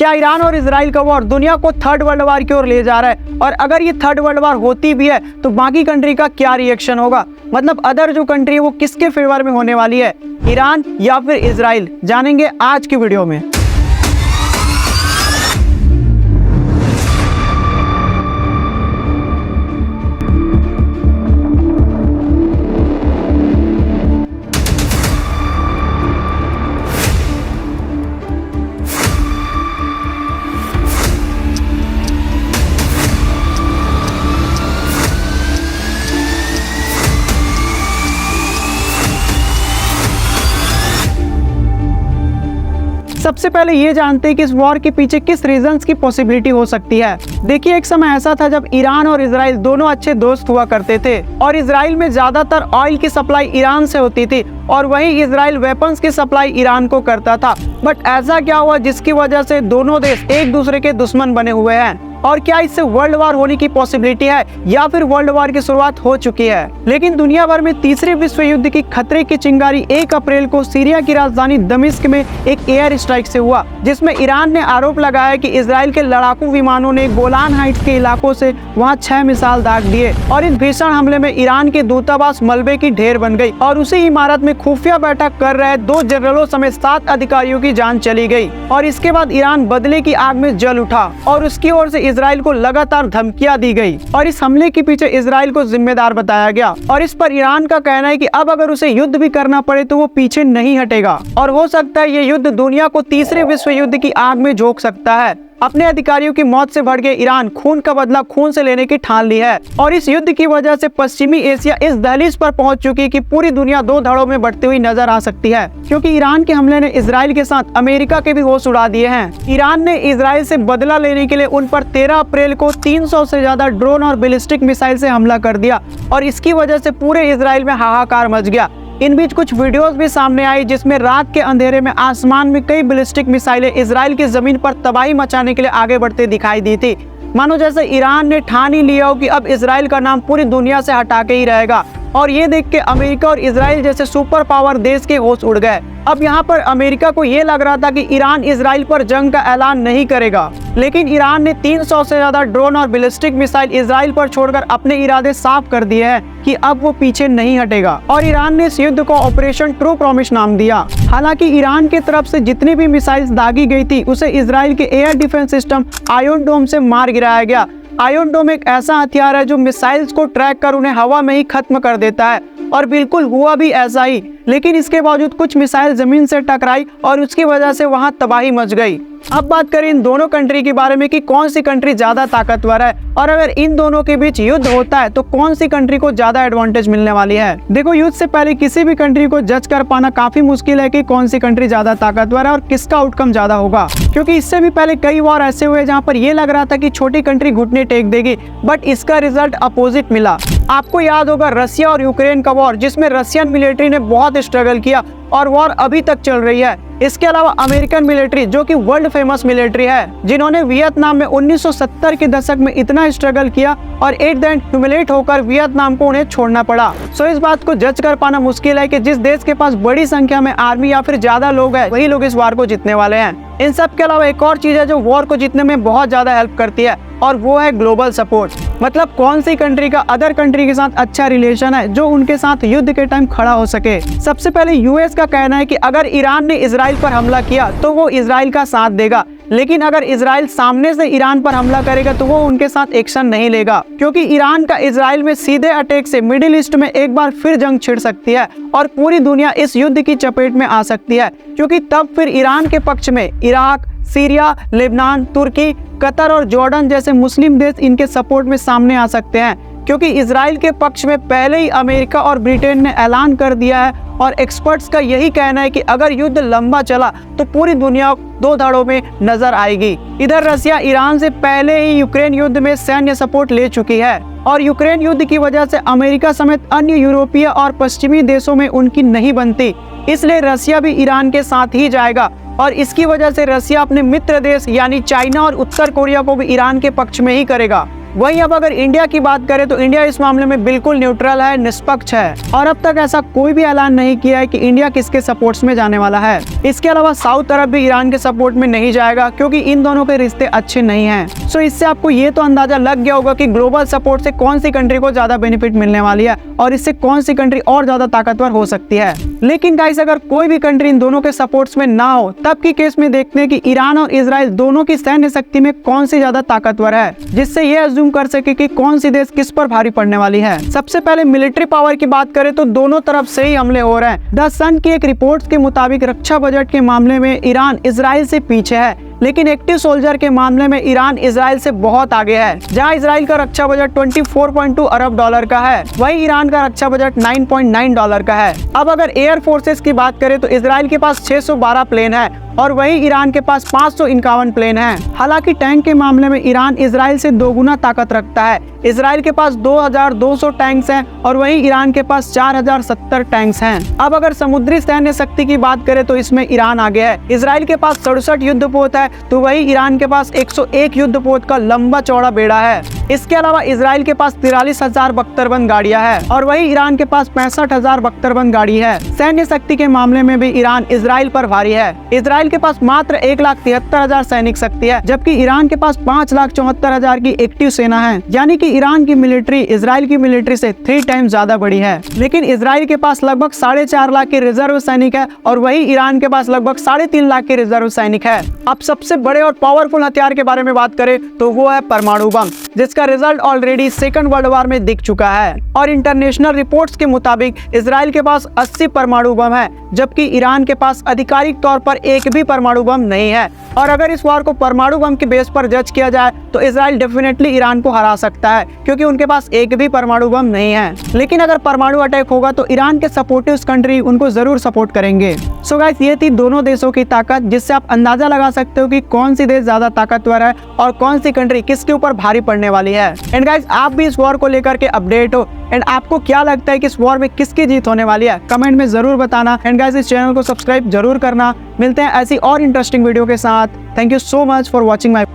क्या ईरान और इजराइल का वॉर दुनिया को थर्ड वर्ल्ड वार की ओर ले जा रहा है? और अगर ये थर्ड वर्ल्ड वार होती भी है तो बाकी कंट्री का क्या रिएक्शन होगा? मतलब अदर जो कंट्री है वो किसके फेवर में होने वाली है, ईरान या फिर इजराइल? जानेंगे आज की वीडियो में। सबसे पहले ये जानते हैं कि इस वॉर के पीछे किस रीजंस की पॉसिबिलिटी हो सकती है। देखिए, एक समय ऐसा था जब ईरान और इजराइल दोनों अच्छे दोस्त हुआ करते थे और इजराइल में ज्यादातर ऑयल की सप्लाई ईरान से होती थी और वहीं इजराइल वेपन्स की सप्लाई ईरान को करता था। बट ऐसा क्या हुआ जिसकी वजह से दोनों देश एक दूसरे के दुश्मन बने हुए हैं? और क्या इससे वर्ल्ड वार होने की पॉसिबिलिटी है या फिर वर्ल्ड वार की शुरुआत हो चुकी है? लेकिन दुनिया भर में तीसरे विश्व युद्ध की खतरे की चिंगारी 1 अप्रैल को सीरिया की राजधानी दमिश्क में एक एयर स्ट्राइक से हुआ, जिसमें ईरान ने आरोप लगाया कि इजराइल के लड़ाकू विमानों ने गोलान हाइट्स के इलाकों से वहां 6 मिसाइल दाग दिए और इस भीषण हमले में ईरान के दूतावास मलबे की ढेर बन गई और उसी इमारत में खुफिया बैठक कर रहे 2 जनरलों समेत 7 अधिकारियों की जान चली गई। और इसके बाद ईरान बदले की आग में जल उठा और उसकी ओर से इजराइल को लगातार धमकियां दी गई और इस हमले के पीछे इजराइल को जिम्मेदार बताया गया। और इस पर ईरान का कहना है कि अब अगर उसे युद्ध भी करना पड़े तो वो पीछे नहीं हटेगा और हो सकता है ये युद्ध दुनिया को तीसरे विश्व युद्ध की आग में झोंक सकता है। अपने अधिकारियों की मौत से भड़के ईरान खून का बदला खून से लेने की ठान ली है और इस युद्ध की वजह से पश्चिमी एशिया इस दहलीज पर पहुंच चुकी है कि पूरी दुनिया 2 धड़ों में बढ़ती हुई नजर आ सकती है, क्योंकि ईरान के हमले ने इजराइल के साथ अमेरिका के भी होश उड़ा दिए हैं। ईरान ने इजराइल से बदला लेने के लिए उन पर 13 अप्रैल को 300 से ज्यादा ड्रोन और बैलिस्टिक मिसाइल से हमला कर दिया और इसकी वजह से पूरे इजराइल में हाहाकार मच गया। इन बीच कुछ वीडियोस भी सामने आई जिसमें रात के अंधेरे में आसमान में कई बैलिस्टिक मिसाइलें इजराइल की जमीन पर तबाही मचाने के लिए आगे बढ़ते दिखाई दी थी, मानो जैसे ईरान ने ठान ही लिया हो कि अब इजराइल का नाम पूरी दुनिया से हटा के ही रहेगा। और ये देख के अमेरिका और इजराइल जैसे सुपर पावर देश के होश उड़ गए। अब यहाँ पर अमेरिका को ये लग रहा था कि ईरान इजराइल पर जंग का ऐलान नहीं करेगा, लेकिन ईरान ने 300 से ज्यादा ड्रोन और बैलिस्टिक मिसाइल इजराइल पर छोड़कर अपने इरादे साफ कर दिए हैं कि अब वो पीछे नहीं हटेगा। और ईरान ने इस युद्ध को ऑपरेशन ट्रू प्रॉमिस नाम दिया। हालांकि ईरान की तरफ से जितनी भी मिसाइल्स दागी गई थी उसे इजराइल के एयर डिफेंस सिस्टम आयरन डोम से मार गिराया गया। आयरन डोम एक ऐसा हथियार है जो मिसाइल्स को ट्रैक कर उन्हें हवा में ही खत्म कर देता है और बिल्कुल हुआ भी ऐसा ही। लेकिन इसके बावजूद कुछ मिसाइल जमीन से टकराई और उसकी वजह से वहां तबाही मच गई। अब बात करें इन दोनों कंट्री के बारे में कि कौन सी कंट्री ज्यादा ताकतवर है और अगर इन दोनों के बीच युद्ध होता है तो कौन सी कंट्री को ज्यादा एडवांटेज मिलने वाली है। देखो, युद्ध से पहले किसी भी कंट्री को जज कर पाना काफी मुश्किल है कि कौन सी कंट्री ज्यादा ताकतवर है और किसका आउटकम ज्यादा होगा, क्योंकि इससे भी पहले कई वॉर ऐसे हुए जहाँ पर ये लग रहा था कि छोटी कंट्री घुटने टेक देगी, बट इसका रिजल्ट अपोजिट मिला। आपको याद होगा रशिया और यूक्रेन का वॉर, जिसमें रशियन मिलिट्री ने बहुत स्ट्रगल किया और वॉर अभी तक चल रही है। इसके अलावा अमेरिकन मिलिट्री, जो कि वर्ल्ड फेमस मिलिट्री है, जिन्होंने वियतनाम में 1970 के दशक में इतना स्ट्रगल किया और एट द एंड ह्यूमिलेट होकर वियतनाम को उन्हें छोड़ना पड़ा। सो इस बात को जज कर पाना मुश्किल है कि जिस देश के पास बड़ी संख्या में आर्मी या फिर ज्यादा लोग हैं वही लोग इस वार को जीतने वाले हैं। इन सब के अलावा एक और चीज है जो वॉर को जीतने में बहुत ज्यादा हेल्प करती है और वो है ग्लोबल सपोर्ट। मतलब कौन सी कंट्री का अदर कंट्री के साथ अच्छा रिलेशन है जो उनके साथ युद्ध के टाइम खड़ा हो सके। सबसे पहले यूएस का कहना है कि अगर ईरान ने इजराइल पर हमला किया तो वो इजराइल का साथ देगा, लेकिन अगर इजराइल सामने से ईरान पर हमला करेगा तो वो उनके साथ एक्शन नहीं लेगा, क्योंकि ईरान का इजराइल में सीधे अटैक से मिडिल ईस्ट में एक बार फिर जंग छिड़ सकती है और पूरी दुनिया इस युद्ध की चपेट में आ सकती है, क्योंकि तब फिर ईरान के पक्ष में इराक, सीरिया, लेबनान, तुर्की, कतर और जॉर्डन जैसे मुस्लिम देश इनके सपोर्ट में सामने आ सकते हैं, क्योंकि इजराइल के पक्ष में पहले ही अमेरिका और ब्रिटेन ने ऐलान कर दिया है और एक्सपर्ट्स का यही कहना है कि अगर युद्ध लंबा चला तो पूरी दुनिया 2 धड़ों में नजर आएगी। इधर रसिया ईरान से पहले ही यूक्रेन युद्ध में सैन्य सपोर्ट ले चुकी है और यूक्रेन युद्ध की वजह से अमेरिका समेत अन्य यूरोपीय और पश्चिमी देशों में उनकी नहीं बनती, इसलिए रसिया भी ईरान के साथ ही जाएगा और इसकी वजह से रसिया अपने मित्र देश यानी चाइना और उत्तर कोरिया को भी ईरान के पक्ष में ही करेगा। वहीं अब अगर इंडिया की बात करें तो इंडिया इस मामले में बिल्कुल न्यूट्रल है, निष्पक्ष है और अब तक ऐसा कोई भी ऐलान नहीं किया है कि इंडिया किसके सपोर्ट्स में जाने वाला है। इसके अलावा साउथ अरब भी ईरान के सपोर्ट में नहीं जाएगा क्योंकि इन दोनों के रिश्ते अच्छे नहीं हैं। सो इससे आपको ये तो अंदाजा लग गया होगा कि ग्लोबल सपोर्ट से कौन सी कंट्री को ज्यादा बेनिफिट मिलने वाली है और इससे कौन सी कंट्री और ज्यादा ताकतवर हो सकती है। लेकिन गाइस अगर कोई भी कंट्री इन दोनों के सपोर्ट्स में ना हो तब की केस में देखते हैं कि ईरान और इजराइल दोनों की सैन्य शक्ति में कौन सी ज्यादा ताकतवर है, जिससे ये अज्यूम कर सके कि कौन सी देश किस पर भारी पड़ने वाली है। सबसे पहले मिलिट्री पावर की बात करें तो दोनों तरफ से ही हमले हो रहे हैं। द सन की एक रिपोर्ट के मुताबिक रक्षा बजट के मामले में ईरान इजराइल से पीछे है, लेकिन एक्टिव सोल्जर के मामले में ईरान इजराइल से बहुत आगे है। जहां इजराइल का रक्षा बजट 24.2 अरब डॉलर का है, वहीं ईरान का रक्षा बजट 9.9 डॉलर का है। अब अगर एयर फोर्सेस की बात करें तो इजराइल के पास 612 प्लेन है और वहीं ईरान के पास 551 प्लेन है। हालांकि टैंक के मामले में ईरान इजराइल से दोगुना ताकत रखता है। इजराइल के पास 2200 टैंक्स हैं और वहीं ईरान के पास 4070 टैंक्स हैं। अब अगर समुद्री सैन्य शक्ति की बात करें तो इसमें ईरान आगे है। इजराइल के पास 67 युद्धपोत है तो वहीं ईरान के पास 101 युद्धपोत का लंबा चौड़ा बेड़ा है। इसके अलावा इजराइल के पास 43,000 बख्तरबंद गाड़ियां हैं और वहीं ईरान के पास 65,000 बख्तरबंद गाड़ी है। सैन्य शक्ति के मामले में भी ईरान इजराइल पर भारी है। इजराइल के पास मात्र 1,73,000 सैनिक शक्ति है, जबकि ईरान के पास 5,74,000 की एक्टिव सेना है। यानी कि ईरान की मिलिट्री इजराइल की मिलिट्री से 3 टाइम्स ज्यादा बड़ी है। लेकिन इजराइल के पास लगभग 4.5 लाख के रिजर्व सैनिक है और वहीं ईरान के पास लगभग 3.5 लाख के रिजर्व सैनिक है। अब सबसे बड़े और पावरफुल हथियार के बारे में बात करें तो वो है परमाणु बम, जिसका result already second world war में दिख चुका है। और इंटरनेशनल रिपोर्ट्स के मुताबिक इजराइल के पास 80 परमाणु बम है, जबकि ईरान के पास आधिकारिक तौर पर एक भी परमाणु बम नहीं है। और अगर इस वॉर को परमाणु बम के बेस पर जज किया जाए तो इजराइल डेफिनेटली ईरान को हरा सकता है, क्योंकि उनके पास एक भी परमाणु बम नहीं है। लेकिन अगर परमाणु अटैक होगा तो ईरान के सपोर्टिव कंट्री उनको जरूर सपोर्ट करेंगे। सो गाइस ये थी दोनों देशों की ताकत, जिससे आप अंदाजा लगा सकते हो कि कौन सी देश ज्यादा ताकतवर है और कौन सी कंट्री किसके ऊपर भारी पड़ने वाली है। एंड गाइस आप भी इस वॉर को लेकर के अपडेट हो एंड आपको क्या लगता है कि इस वॉर में किसकी जीत होने वाली है, कमेंट में जरूर बताना। एंड गाइस इस चैनल को सब्सक्राइब जरूर करना। मिलते हैं ऐसी और इंटरेस्टिंग वीडियो के साथ। Thank you so much for watching my